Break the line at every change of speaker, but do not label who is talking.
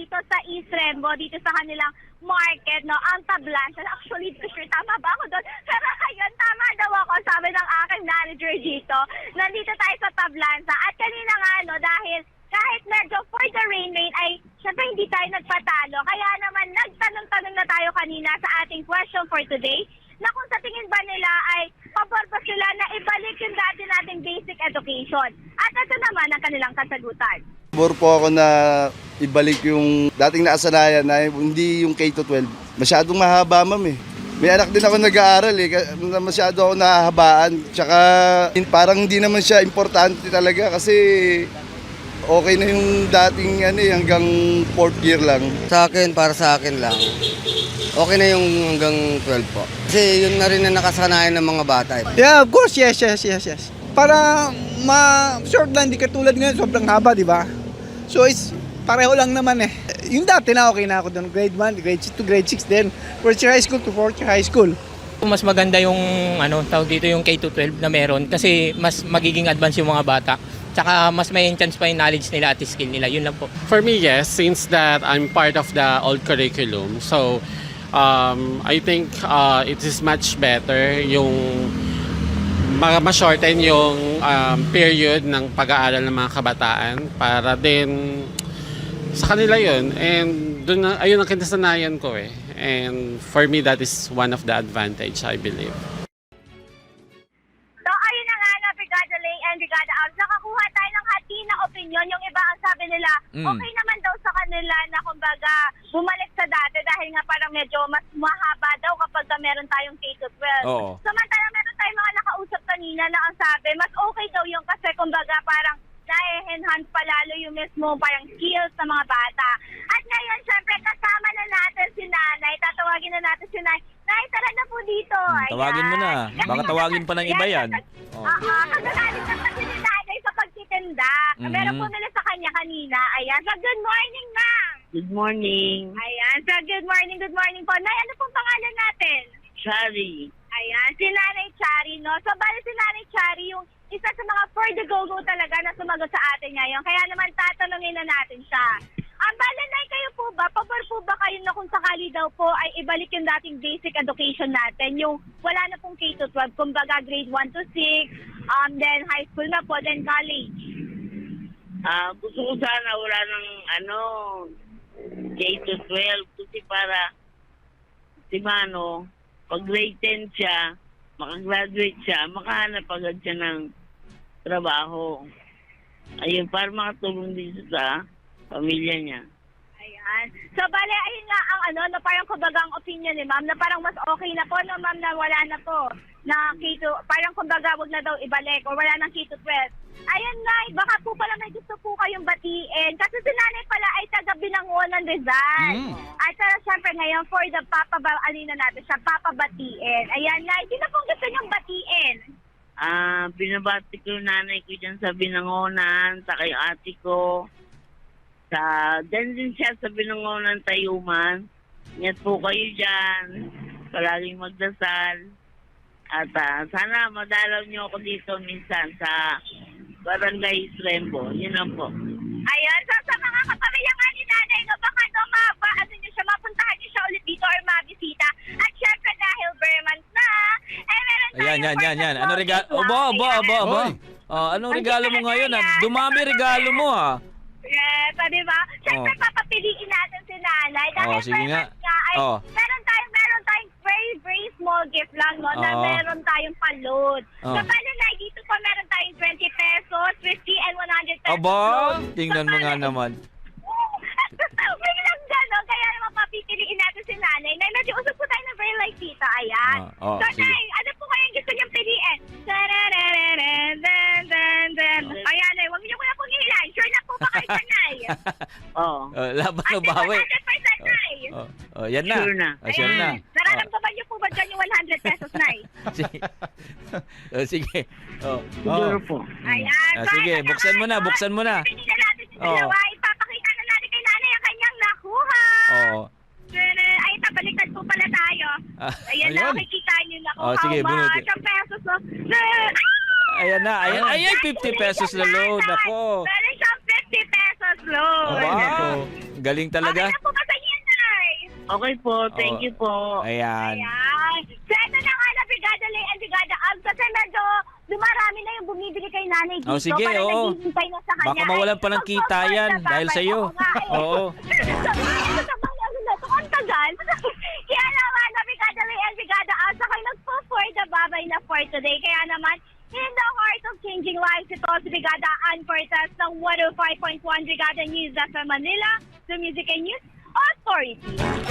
dito sa East Rembo, dito sa kanilang market, no, ang Tablanza. Actually, sure, tama ba ako doon? Pero ayun, tama daw ako, sabi ng aking manager dito. Nandito tayo sa Tablanza. At kanina nga, no, dahil kahit medyo for the rain, ay syempre hindi tayo nagpatalo. Kaya naman, nagtanong-tanong na tayo kanina sa ating question for today, na kung sa tingin ba nila ay pabor ba sila na ibalik yung dati nating basic education. At ito naman ang kanilang kasagutan.
Pabor po ako na ibalik yung dating naasanayan na hindi yung K-12. Masyadong mahaba, ma'am eh. May anak din ako nag-aaral eh, masyado ako nahahabaan. Tsaka parang hindi naman siya importante talaga kasi okay na yung dating hanggang 4th year lang.
Sa akin, para sa akin lang, okay na yung hanggang 12 po. Kasi yun na rin na nakasanayan ng mga bata.
Yeah, of course, yes. Para ma-short lang, di katulad ngayon, sobrang haba, di ba? So, pareho lang naman eh. Yung dati na okay na ako doon, grade 1, grade 2, grade 6 din. First year high school to fourth year high school.
Mas maganda yung tawag dito yung K-12 na meron kasi mas magiging advance yung mga bata. Tsaka mas may chance pa yung knowledge nila at skill nila. Yun lang po.
For me, yes, since that I'm part of the old curriculum. So, I think it is much better yung ma-shorten yung period ng pag-aaral ng mga kabataan para din sa kanila yun. And ayun ang kinasanayan ko eh. And for me, that is one of the advantage, I believe.
So, ayun na nga na, Brigada Lay and Brigada Alves. Nakakuha tayo ng hati na opinion. Yung iba ang sabi nila, okay naman daw sa kanila na kumbaga bumalik sa dati dahil nga parang medyo mas mahaba daw kapag meron tayong K-12.
Oo.
Samantala meron tayong mga nakausap kanina na ang sabi, mas okay daw yung kasi kumbaga parang na-enhance pa lalo yung mismo parang skills sa mga bata. At ngayon, syempre, kasama na natin si Nanay. Tatawagin na natin si Nanay. Nay, tara na po dito.
Tawagin mo na. Baka tawagin pa ng iba yan.
Kasagaling na kasi si Nanay sa pagtitinda. Meron po nila sa kanya kanina. Ayan. So, good morning, ma'am.
Good morning.
Ayan. So, good morning po. Nay, ano pong pangalan natin?
Shari.
Ayan. Si Nanay Chari, no? So, bali si Nanay Chari yung isa sa mga for the go-go talaga na sumagot sa atin ngayon. Kaya naman tatanungin na natin siya. Ang balanay kayo po ba? Pabor po ba kayo na kung sakali daw po ay ibalik yung dating basic education natin? Yung wala na pong K-12, kumbaga grade 1 to 6, then high school na po, then college.
Gusto ko sana wala ng K-12 kasi para si Mano, pag grade 10 siya, makagraduate siya, makahanap agad siya ng trabaho. Ayun, para makatulong din sa pamilya niya.
Ayan. So, bale, ayun nga ang na parang kumbaga ang opinion ni ma'am, na parang mas okay na po, no, ma'am, na wala na po na K2, parang kumbaga wag na daw ibalik o wala ng K-12. Ayun nga, baka po pala may gusto po kayong batiin. Kasi si Nanay pala ay taga Binangonan Rizal. At syempre ngayon, for the natin siya, papabatiin. Ayan nga, sino pong gusto niyong batiin?
Binabati ko yung nanay ko dyan sa Binangonan, sa kay ate ko. Dyan din siya sa Binangonan, Tayuman. Ingat po kayo dyan. Palaging magdasal. At sana madalaw niyo ako dito minsan sa Barangay Rembo. Yun lang po.
Ayan, so sa mga kapamilya nga ni Nanay, no, baka mapuntahan niyo siya ulit dito or mabisita. At syempre dahil Bermans na, meron tayo
Yan. Ano regalo? Aba. Anong regalo mo ngayon? Dumami regalo mo
Yes, diba? Syempre papapiliin natin si Nanay. Dahil
sige nga.
ay meron tayong very small gift lang, no, na meron tayong palod. So, bali na, dito po meron tayong 20 pesos, 50 and 100 pesos.
Aba, tingnan mo nga naman.
Biglang gano'n, kaya naman papipiliin natin si Nanay. Nay, medyo usap po tayo ng very light tita, ayan. So,
sige.
Nay, ano po kayong gusto niyong piliin? Ayan, Nay, huwag niyo ko na pong hihilahin. Sure na po ba kayo sa Nay?
Laban o bawi.
100% Nay.
Yan na.
Sure na.
Sure na.
Nararamdaman niyo po ba dyan yung 100 pesos, Nay?
Sige.
Siguro po.
Ayan.
Sige, buksan mo na.
Pinili na natin si dalawa. Ipapakita na natin kay Nanay ang kanyang nakuha. Ay, tabaliktad po pala tayo. Ayan na, makikita niyo na kung
sige,
how much
bunutin.
ang pesos. No?
Ayan na. Ayan, 50 pesos na load. Ako.
Meron siyang 50 pesos load.
Aba, Galing talaga.
Okay na po ba sa inyo, Nay?
Okay po, thank you po.
Ayan.
Ayan. So, ito na nga na, Brigada Lay and Brigada Ab, kasi medyo dumarami na yung bumibili kay nanay dito.
Oh, sige,
parang
oo.
naghihintay na sa kanya.
Baka mawalan pa ng kita yan dahil sa'yo. Oo.
Ang tagal. Kaya naman, na Brigada Lay and Brigada Ab, saka nagpo-for the babay na for today. Kaya naman, in the heart of changing lives, ito si Brigada Ann Cortez ng 105.1 Brigada News FM Manila, the Music and News Authority.